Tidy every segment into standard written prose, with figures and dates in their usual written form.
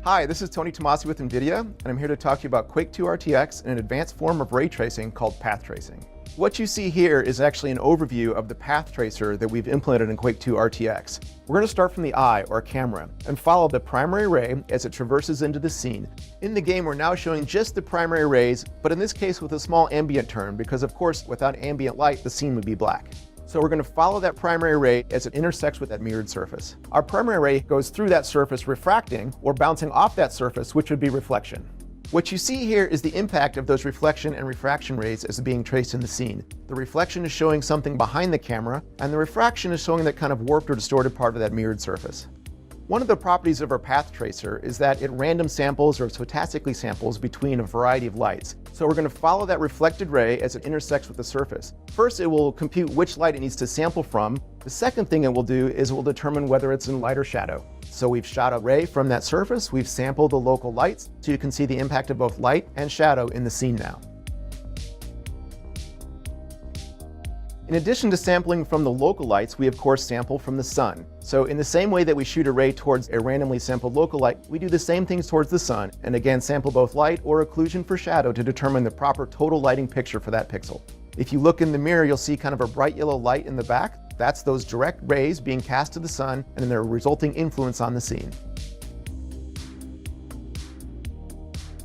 Hi, this is Tony Tomasi with NVIDIA, and I'm here to talk to you about Quake 2 RTX and an advanced form of ray tracing called path tracing. What you see here is actually an overview of the path tracer that we've implemented in Quake 2 RTX. We're going to start from the eye, or camera, and follow the primary ray as it traverses into the scene. In the game, we're now showing just the primary rays, but in this case with a small ambient turn, because of course, without ambient light, the scene would be black. So we're going to follow that primary ray as it intersects with that mirrored surface. Our primary ray goes through that surface refracting or bouncing off that surface, which would be reflection. What you see here is the impact of those reflection and refraction rays as being traced in the scene. The reflection is showing something behind the camera, and the refraction is showing that kind of warped or distorted part of that mirrored surface. One of the properties of our path tracer is that it random samples or stochastically samples between a variety of lights. So we're going to follow that reflected ray as it intersects with the surface. First, it will compute which light it needs to sample from. The second thing it will do is it will determine whether it's in light or shadow. So we've shot a ray from that surface, we've sampled the local lights, so you can see the impact of both light and shadow in the scene now. In addition to sampling from the local lights, we of course sample from the sun. So in the same way that we shoot a ray towards a randomly sampled local light, we do the same things towards the sun, and again sample both light or occlusion for shadow to determine the proper total lighting picture for that pixel. If you look in the mirror, you'll see kind of a bright yellow light in the back. That's those direct rays being cast to the sun and their resulting influence on the scene.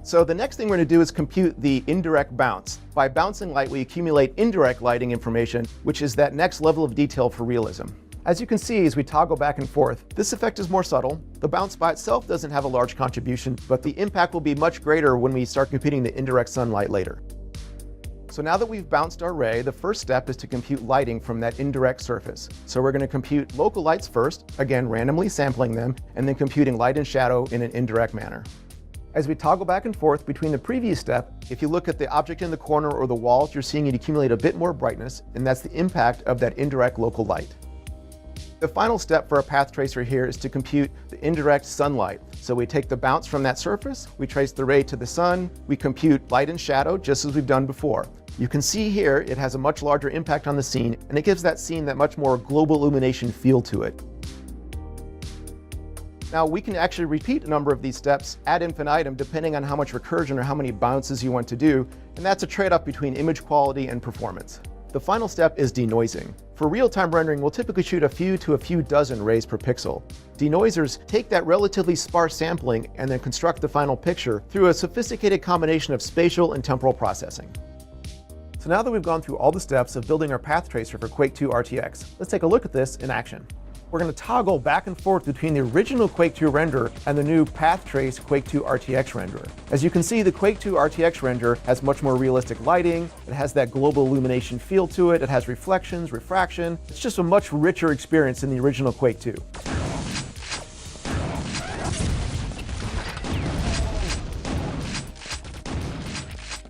So the next thing we're going to do is compute the indirect bounce. By bouncing light, we accumulate indirect lighting information, which is that next level of detail for realism. As you can see, as we toggle back and forth, this effect is more subtle. The bounce by itself doesn't have a large contribution, but the impact will be much greater when we start computing the indirect sunlight later. So now that we've bounced our ray, the first step is to compute lighting from that indirect surface. So we're going to compute local lights first, again randomly sampling them, and then computing light and shadow in an indirect manner. As we toggle back and forth between the previous step, if you look at the object in the corner or the walls, you're seeing it accumulate a bit more brightness, and that's the impact of that indirect local light. The final step for our path tracer here is to compute the indirect sunlight. So we take the bounce from that surface, we trace the ray to the sun, we compute light and shadow just as we've done before. You can see here it has a much larger impact on the scene, and it gives that scene that much more global illumination feel to it. Now we can actually repeat a number of these steps ad infinitum depending on how much recursion or how many bounces you want to do, and that's a trade-off between image quality and performance. The final step is denoising. For real-time rendering, we'll typically shoot a few to a few dozen rays per pixel. Denoisers take that relatively sparse sampling and then construct the final picture through a sophisticated combination of spatial and temporal processing. So now that we've gone through all the steps of building our path tracer for Quake 2 RTX, let's take a look at this in action. We're going to toggle back and forth between the original Quake 2 renderer and the new Path Trace Quake 2 RTX renderer. As you can see, the Quake 2 RTX renderer has much more realistic lighting, it has that global illumination feel to it, it has reflections, refraction. It's just a much richer experience than the original Quake 2.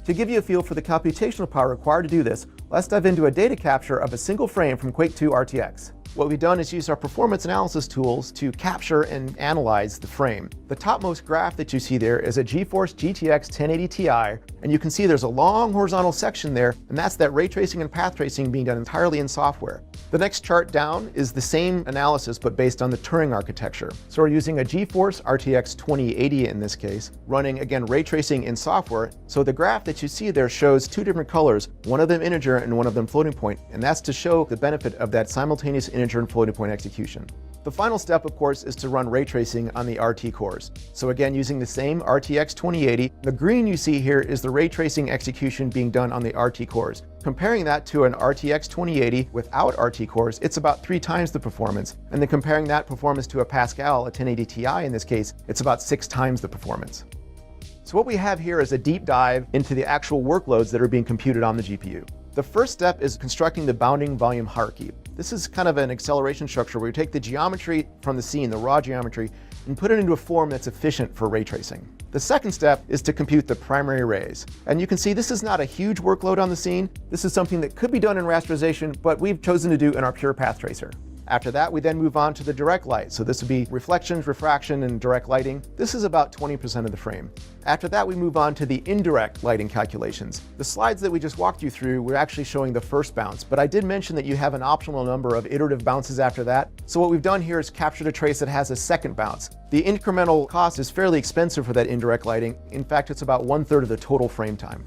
To give you a feel for the computational power required to do this, let's dive into a data capture of a single frame from Quake 2 RTX. What we've done is use our performance analysis tools to capture and analyze the frame. The topmost graph that you see there is a GeForce GTX 1080 Ti, and you can see there's a long horizontal section there, and that's that ray tracing and path tracing being done entirely in software. The next chart down is the same analysis but based on the Turing architecture. So we're using a GeForce RTX 2080 in this case, running again ray tracing in software. So the graph that you see there shows two different colors, one of them integer and one of them floating point, and that's to show the benefit of that simultaneous integer and floating point execution. The final step, of course, is to run ray tracing on the RT cores. So again, using the same RTX 2080, the green you see here is the ray tracing execution being done on the RT cores. Comparing that to an RTX 2080 without RT cores, it's about 3 times the performance. And then comparing that performance to a Pascal, a 1080 Ti in this case, it's about 6 times the performance. So what we have here is a deep dive into the actual workloads that are being computed on the GPU. The first step is constructing the bounding volume hierarchy. This is kind of an acceleration structure where we take the geometry from the scene, the raw geometry, and put it into a form that's efficient for ray tracing. The second step is to compute the primary rays. And you can see this is not a huge workload on the scene. This is something that could be done in rasterization, but we've chosen to do in our pure path tracer. After that, we then move on to the direct light. So this would be reflections, refraction, and direct lighting. This is about 20% of the frame. After that, we move on to the indirect lighting calculations. The slides that we just walked you through were actually showing the first bounce, but I did mention that you have an optional number of iterative bounces after that. So what we've done here is captured a trace that has a second bounce. The incremental cost is fairly expensive for that indirect lighting. In fact, it's about 1/3 of the total frame time.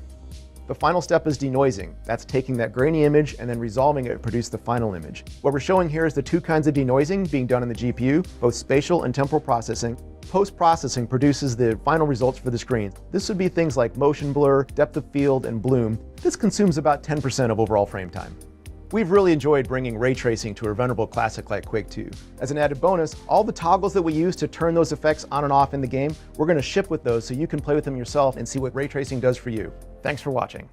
The final step is denoising. That's taking that grainy image and then resolving it to produce the final image. What we're showing here is the two kinds of denoising being done in the GPU, both spatial and temporal processing. Post-processing produces the final results for the screen. This would be things like motion blur, depth of field, and bloom. This consumes about 10% of overall frame time. We've really enjoyed bringing ray tracing to a venerable classic like Quake 2. As an added bonus, all the toggles that we use to turn those effects on and off in the game, we're going to ship with those so you can play with them yourself and see what ray tracing does for you. Thanks for watching.